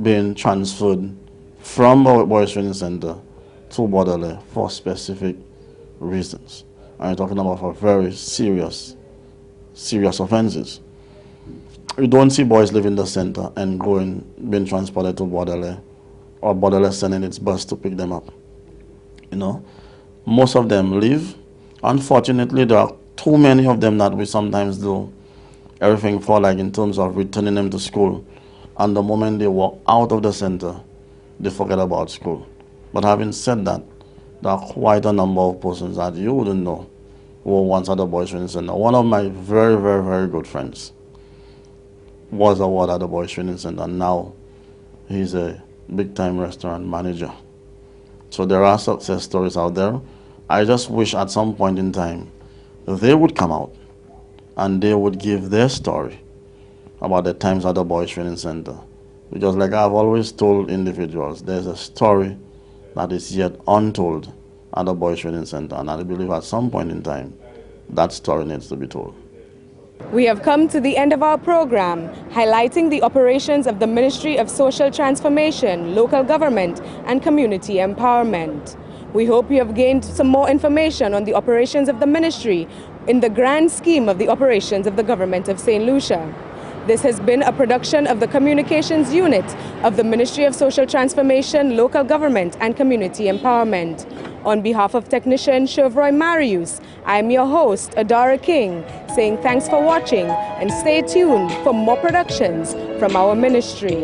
being transferred from the Boys Training Center to Bordelais for specific reasons. I'm talking about for very serious offenses. You don't see boys leaving the center and being transported to Bordelais, or Bordelais sending its bus to pick them up. You know, most of them leave. Unfortunately, there are too many of them that we sometimes do everything for, like in terms of returning them to school. And the moment they walk out of the center, they forget about school. But having said that, there are quite a number of persons that you wouldn't know who were once at the Boys Training Center. One of my very, very, very good friends was a ward at the Boys Training Center. Now he's a big-time restaurant manager. So there are success stories out there. I just wish at some point in time they would come out and they would give their story about the times at the Boys Training Center. Because like I've always told individuals, there's a story that is yet untold at the Boys Training Center, and I believe at some point in time that story needs to be told. We have come to the end of our program, highlighting the operations of the Ministry of Social Transformation, Local Government and Community Empowerment. We hope you have gained some more information on the operations of the ministry in the grand scheme of the operations of the government of St. Lucia. This has been a production of the Communications Unit of the Ministry of Social Transformation, Local Government and Community Empowerment. On behalf of technician Chevroy Marius, I am your host, Adara King, saying thanks for watching and stay tuned for more productions from our ministry.